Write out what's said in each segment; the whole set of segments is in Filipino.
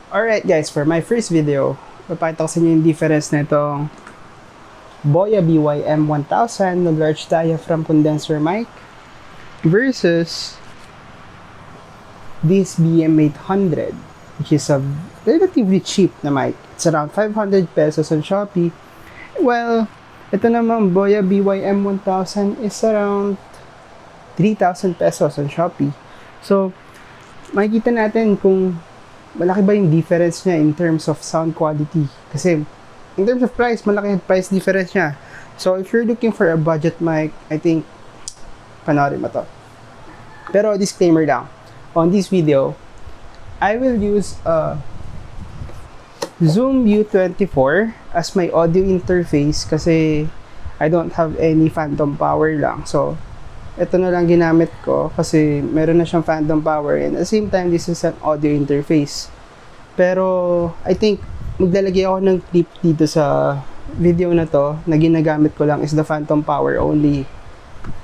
Alright guys, for my first video, papakita ko sa inyo yung difference na itong Boya BY-M1000 na large diaphragm condenser mic versus this BM800, which is a relatively cheap na mic. It's around 500 pesos on Shopee. Well, ito naman Boya BY-M1000 is around 3,000 pesos on Shopee. So, makikita natin kung malaki ba yung difference niya in terms of sound quality. Kasi, in terms of price, malaki yung price difference niya. So, if you're looking for a budget mic, I think, panoorin mo to. Pero, disclaimer lang. On this video, I will use a Zoom U24 as my audio interface kasi I don't have any phantom power lang. So, ito na lang ginamit ko kasi meron na siyang phantom power and at the same time this is an audio interface. Pero I think maglalagay ako ng clip dito sa video na to na ginagamit ko lang is the phantom power only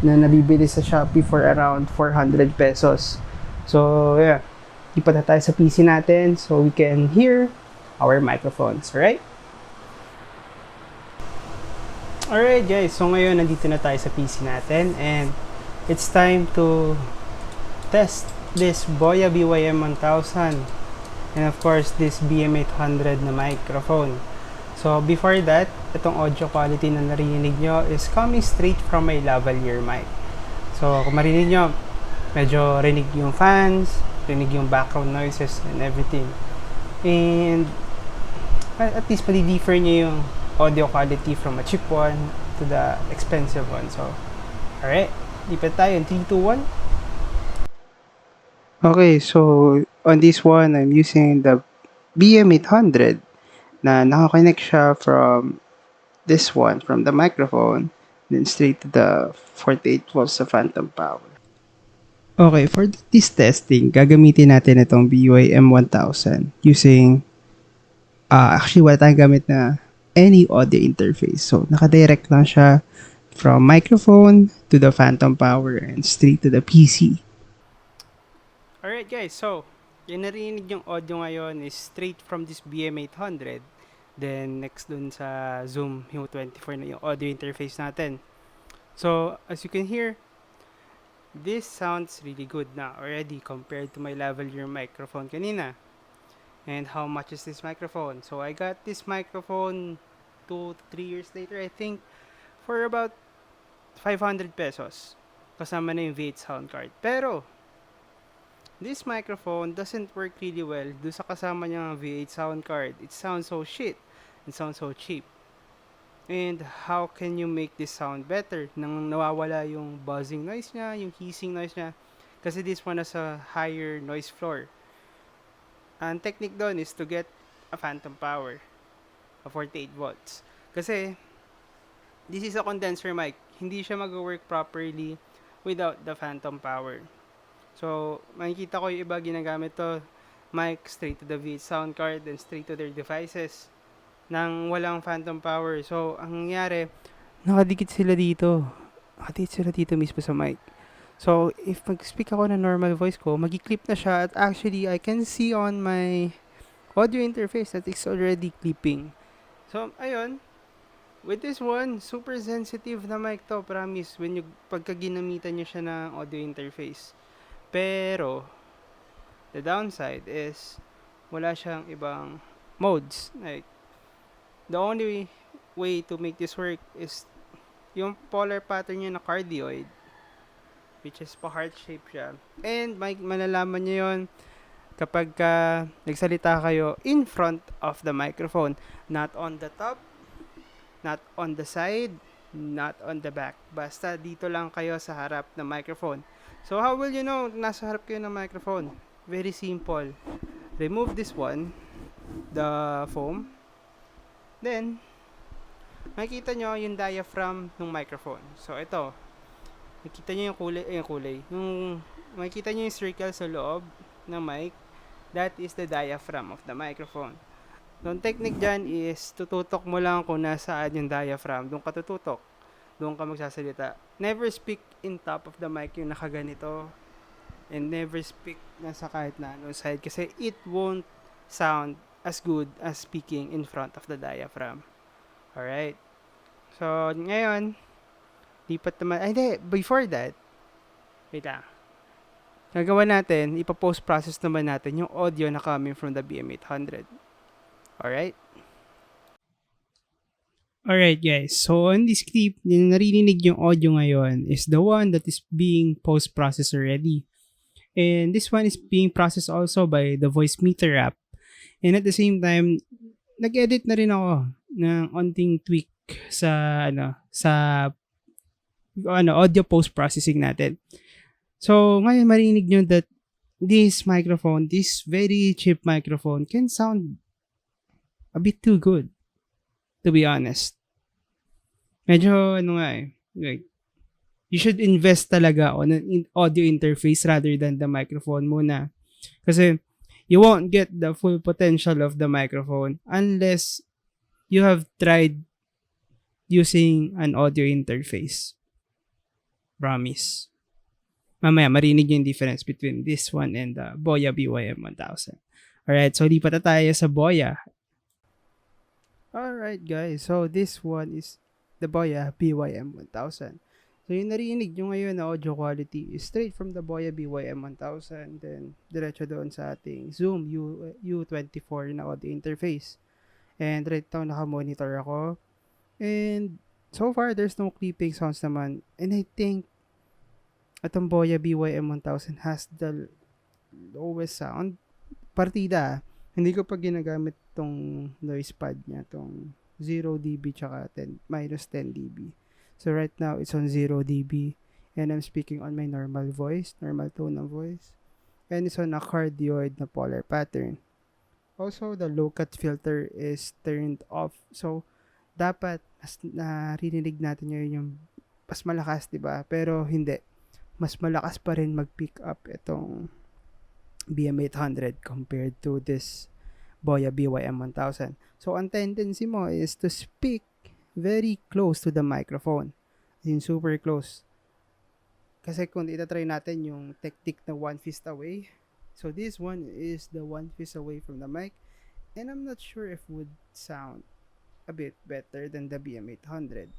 na nabibili sa Shopee for around 400 pesos. So yeah, ipat na tayo sa PC natin so we can hear our microphones, alright? Alright guys, so ngayon nandito na tayo sa PC natin and it's time to test this Boya BY-M1000 and of course this BM800 na microphone. So before that, itong audio quality na narinig nyo is coming straight from my lavalier mic. So kung marinig nyo, medyo rinig yung fans, rinig yung background noises and everything. And at least pali-differ nyo yung audio quality from a cheap one to the expensive one. So alright, lipat tayo in 3, 2, 1. Okay, so on this one, I'm using the BM800 na nakakonect siya from this one, from the microphone, then straight to the 48 volts sa phantom power. Okay, for this testing, gagamitin natin itong BY-M1000 using, actually wala tayong gamit na any audio interface. So, nakadirect lang siya from microphone to the phantom power and straight to the PC. Alright guys, so yung narinig yung audio ngayon is straight from this BM800. Then next dun sa Zoom U24 na yung audio interface natin. So as you can hear, this sounds really good na already compared to my lavalier microphone kanina. And how much is this microphone? So I got this microphone 2 to 3 years later I think for about 500 pesos. Kasama na yung V8 sound card. Pero this microphone doesn't work really well do sa kasama niyang V8 sound card. It sounds so shit. It sounds so cheap. And how can you make this sound better nang nawawala yung buzzing noise niya, yung hissing noise niya? Kasi this one has a higher noise floor. Ang technique doon is to get a phantom power of 48 volts. Kasi this is a condenser mic. Hindi siya mag-work properly without the phantom power. So, makikita ko yung iba ginagamit to mic straight to the V8 sound card and straight to their devices nang walang phantom power. So, ang nangyari, nakadikit sila dito. Nakadikit sila dito mismo sa mic. So, if mag-speak ako ng normal voice ko, magi-clip na siya at actually, I can see on my audio interface that it's already clipping. So, ayun. With this one, super sensitive na mic to, promise, when pagka ginamitan nyo siya ng audio interface. Pero, the downside is, wala siyang ibang modes. Like, the only way to make this work is yung polar pattern niya na cardioid, which is pa-heart shape siya. And malalaman nyo yun kapag nagsalita kayo in front of the microphone. Not on the top, not on the side, not on the back. Basta dito lang kayo sa harap ng microphone. So how will you know nasa harap kayo ng microphone? Very simple. Remove this one, the foam. Then, makikita nyo yung diaphragm ng microphone. So ito, makikita nyo yung kulay. Makikita nyo yung circle sa loob ng mic. That is the diaphragm of the microphone. So, ang technique dyan is tututok mo lang kung nasaan yung diaphragm. Doon ka tututok. Doon ka magsasalita. Never speak in top of the mic yung nakaganito. And never speak nasa kahit na anong side. Kasi it won't sound as good as speaking in front of the diaphragm. Alright. So, ngayon, lipat naman, ay hindi, before that, wait lang. Gagawa natin, ipa-post process naman natin yung audio na coming from the BM800. Alright? Alright guys, so on this clip, yung narinig yung audio ngayon is the one that is being post-processed already. And this one is being processed also by the voice meter app. And at the same time, nag-edit na rin ako ng onting tweak sa audio post processing natin. So ngayon marinig nyo that this microphone, this very cheap microphone can sound a bit too good, to be honest. Medyo like, you should invest talaga on an audio interface rather than the microphone muna. Kasi you won't get the full potential of the microphone unless you have tried using an audio interface. Promise. Mamaya, marinig yung difference between this one and the Boya BY-M1000. Alright, so lipat na tayo sa Boya. Alright guys, so this one is the Boya BY-M1000. So yung narinig nyo ngayon na audio quality is straight from the Boya BY-M1000, then diretso doon sa ating Zoom U24 na audio interface. And right now, naka-monitor ako. And so far, there's no clipping sounds naman. And I think itong Boya BY-M1000 has the lowest sound. Partida, hindi ko pa ginagamit tong noise pad niya, tong 0 dB tsaka minus 10 dB. So right now, it's on 0 dB. And I'm speaking on my normal voice, normal tone of voice. And it's on a cardioid na polar pattern. Also, the low cut filter is turned off. So, dapat mas naririnig natin ngayon yung mas malakas, diba? Pero hindi. Mas malakas pa rin mag-pick up itong BM800 compared to this Boya BY-M1000. So, ang tendency mo is to speak very close to the microphone. Super close. Kasi kung itatry natin yung technique na one fist away, so this one is the one fist away from the mic, and I'm not sure if it would sound a bit better than the BM800.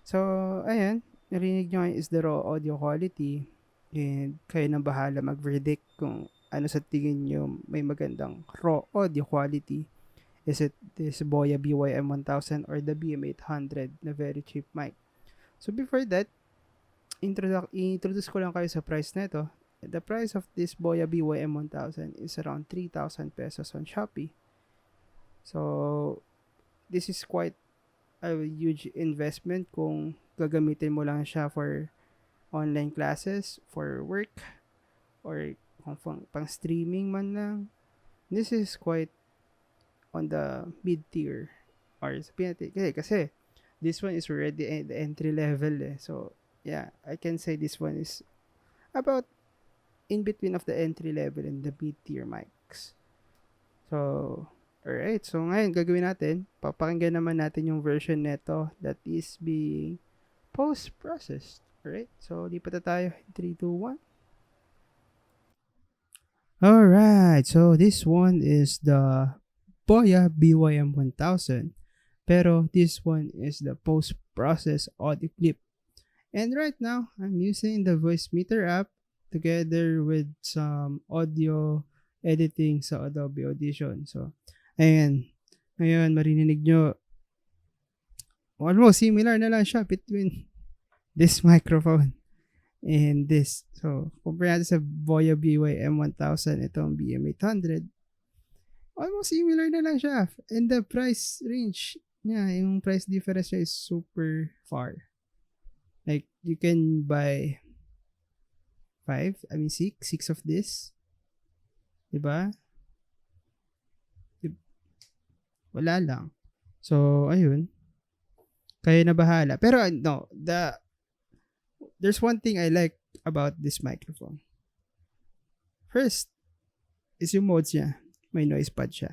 So, ayan, narinig nyo is the raw audio quality, and kayo na bahala mag-verdict kung ano sa tingin nyo may magandang raw audio quality. Is it this Boya BY-M1000 or the BM800 na very cheap mic? So before that, introduce ko lang kayo sa price na ito. The price of this Boya BY-M1000 is around 3,000 pesos on Shopee. So, this is quite a huge investment kung gagamitin mo lang siya for online classes, for work, or kung pang streaming man lang. This is quite on the mid-tier. Or sabihin natin, kasi this one is already the entry level So, yeah, I can say this one is about in between of the entry level and the mid-tier mics. So, alright. So, ngayon, gagawin natin, papakinggan naman natin yung version neto that is being post-processed. Alright. So, lipat na tayo. 3, 2, 1. Alright. So, this one is the Boya BY-M1000. Pero this one is the post-process audio clip. And right now, I'm using the voice meter app together with some audio editing sa Adobe Audition. So, ayan. Ngayon, marinig nyo. Almost similar na lang siya between this microphone and this. So, compare natin sa Boya BY-M1000, itong BM800. Almost similar na lang siya. And the price range, yung price difference is super far. Like, you can buy 6 of this. Diba? Wala lang. So, ayun. Kayo na bahala. Pero, no, there's one thing I like about this microphone. First, is yung modes niya. May noise pad siya.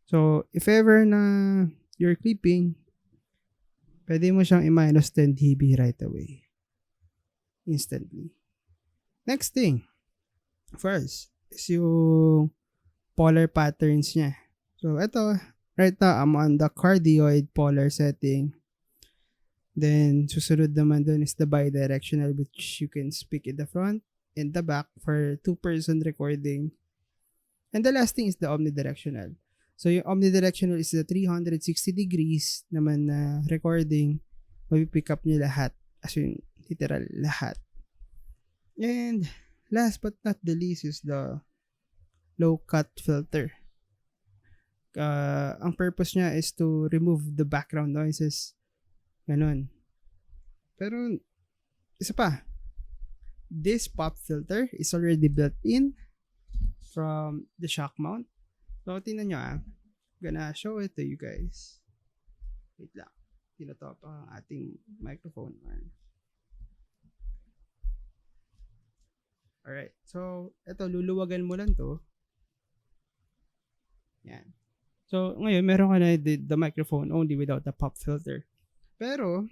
So, if ever na you're clipping, pwede mo siyang i-minus 10 dB right away. Instantly. Next thing. First, is yung polar patterns niya. So, ito, right now, I'm on the cardioid polar setting. Then, susunod naman dun is the bidirectional, which you can speak in the front and the back for two-person recording. And the last thing is the omnidirectional. So, yung omnidirectional is the 360 degrees naman na recording. Mapipick up niya lahat. As in, literal, lahat. And, last but not the least is the low-cut filter. Ang purpose niya is to remove the background noises. Ganun. Pero, isa pa. This pop filter is already built in from the shock mount. So, tingnan nyo I'm gonna show it to you guys. Wait lang. Tinatop ang ating microphone arm. Alright. So, ito, luluwagan mo lang to. Yan. So, ngayon, meron ka na the microphone only without the pop filter. Pero,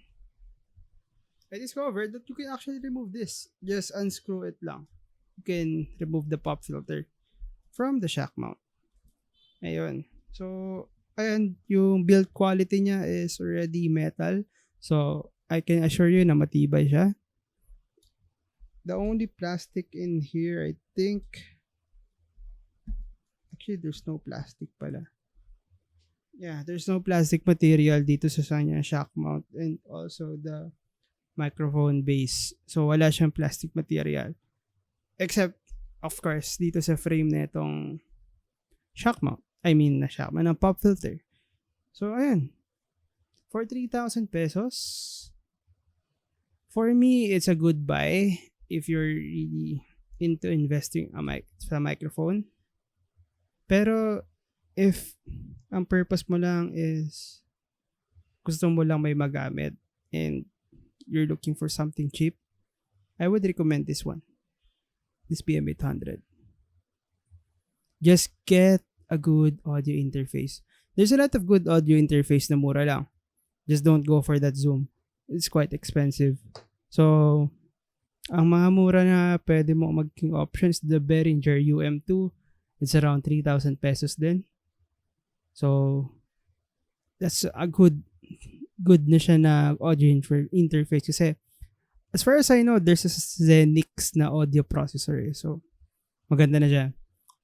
I discovered that you can actually remove this. Just unscrew it lang. You can remove the pop filter from the shock mount. Ayun. So, ayan, yung build quality niya is already metal. So, I can assure you na matibay siya. The only plastic in here, I think, actually, there's no plastic pala. Yeah, there's no plastic material dito sa kanya shock mount and also the microphone base. So, wala siyang plastic material. Except, of course, dito sa frame na itong shock mount. I mean, na shock mount ng pop filter. So, ayan. For 3,000 pesos, for me, it's a good buy if you're really into investing sa microphone. Pero, if ang purpose mo lang is gusto mo lang may magamit and you're looking for something cheap, I would recommend this one. This BM800. Just get a good audio interface. There's a lot of good audio interface na mura lang. Just don't go for that Zoom. It's quite expensive. So, ang mga mura na pwede mo maging options, the Behringer UM2, it's around 3,000 pesos din. So, that's a good na siya na audio interface kasi as far as I know, there's a Zenix na audio processor so maganda na siya.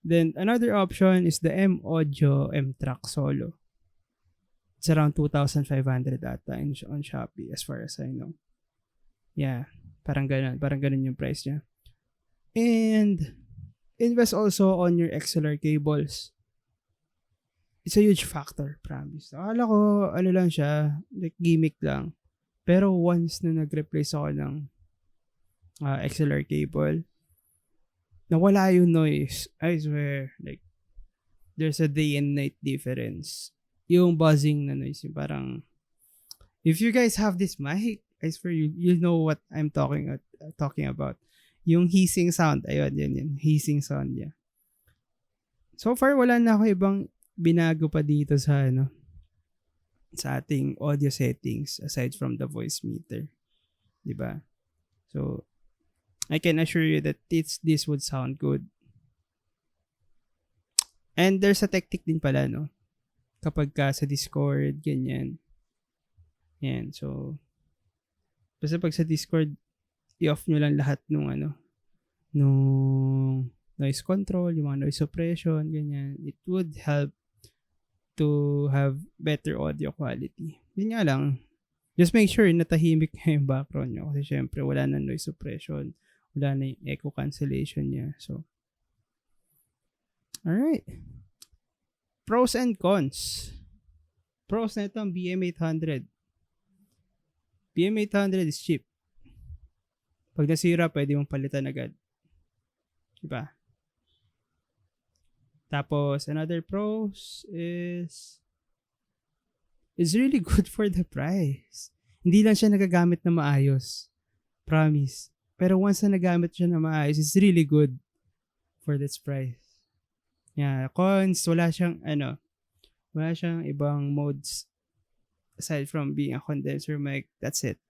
Then, another option is the M-Audio M-Track Solo. It's around 2,500 ata on Shopee as far as I know. Yeah, parang ganun yung price niya. And, invest also on your XLR cables. It's a huge factor, promise. Akala ko, ano lang siya, like gimmick lang. Pero once na nag-replace ako ng XLR cable, nawala yung noise. I swear, like, there's a day and night difference. Yung buzzing na noise, yung parang, if you guys have this mic, I swear you know what I'm talking about. Yung hissing sound, ayun, yun, hissing sound niya. So far, wala na ako ibang binago pa dito sa sa ating audio settings aside from the voice meter, 'di ba? So I can assure you that this would sound good. And there's a technique din pala kapag ka sa Discord ganyan. Yan, so basta pag sa Discord i-off nyo lang lahat nung noise control, yung mga noise suppression, ganyan. It would help to have better audio quality. Yun nga lang. Just make sure na tahimik na yung background nyo. Kasi syempre, wala na noise suppression. Wala na yung echo cancellation niya. So, alright. Pros and cons. Pros na ito ang BM800. BM800 is cheap. Pag nasira, pwede mong palitan agad. Diba? Tapos, another pros is it's really good for the price. Hindi lang siya nagagamit na maayos. Promise. Pero once na nagamit siya na maayos, it's really good for this price. Yeah, cons, wala siyang ibang modes aside from being a condenser mic. That's it.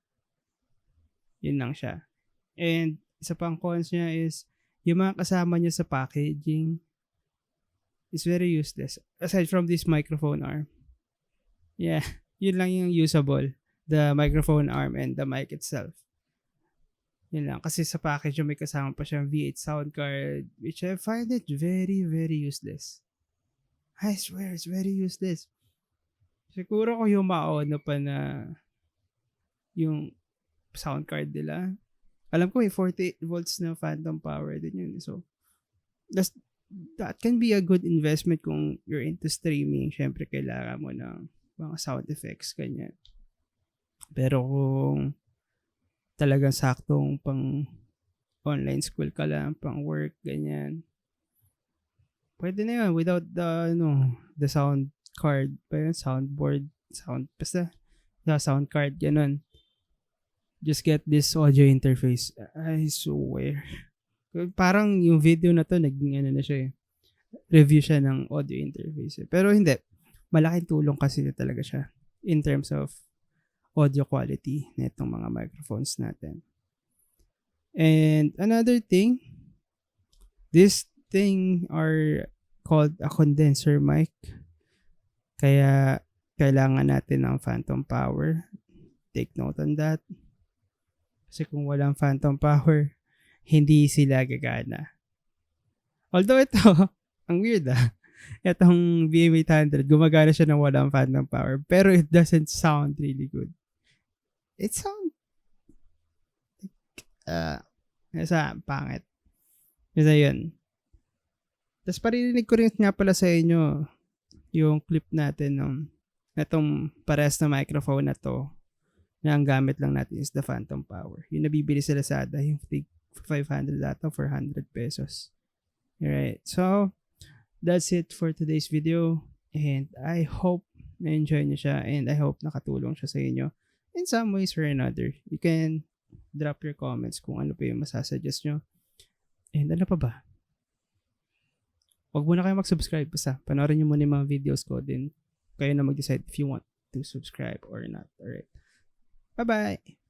Yun lang siya. And isa pang cons niya is yung mga kasama niya sa packaging It's very useless. Aside from this microphone arm. Yeah, yun lang yung usable. The microphone arm and the mic itself. Yun lang. Kasi sa package yung may kasama pa siyang V8 sound card, which I find it very, very useless. I swear, it's very useless. Siguro ko yung mauna pa na yung sound card nila. Alam ko may 48 volts na phantom power din yun. So, that can be a good investment kung you're into streaming. Syempre, kailangan mo ng mga sound effects, ganyan. Pero kung talagang saktong pang online school ka lang, pang work, ganyan, pwede na yun without the sound card, soundboard, basta the sound card, ganun. Just get this audio interface. I swear. Parang yung video na to, naging na siya eh. Review siya ng audio interface eh. Pero hindi. Malaking tulong kasi na talaga siya in terms of audio quality na itong mga microphones natin. And another thing, this thing are called a condenser mic. Kaya kailangan natin ng phantom power. Take note on that. Kasi kung walang phantom power, hindi sila gagana. Although ito, ang weird itong BM800, gumagana siya ng walang phantom power, pero it doesn't sound really good. It sounds pangit. Kasi yun. Tapos paririnig ko rin nga pala sa inyo yung clip natin ng itong parehas na microphone na to na ang gamit lang natin is the phantom power. Yung nabibili sa Lazada, yung 500 ata, 400 pesos. Alright, so that's it for today's video and I hope na-enjoy nyo siya and I hope nakatulong siya sa inyo in some ways or another. You can drop your comments kung ano pa yung masasuggest nyo. And ano pa ba? Huwag muna kayo mag-subscribe, basta panoorin nyo muna yung mga videos ko, then kayo na mag-decide if you want to subscribe or not. Alright, bye-bye!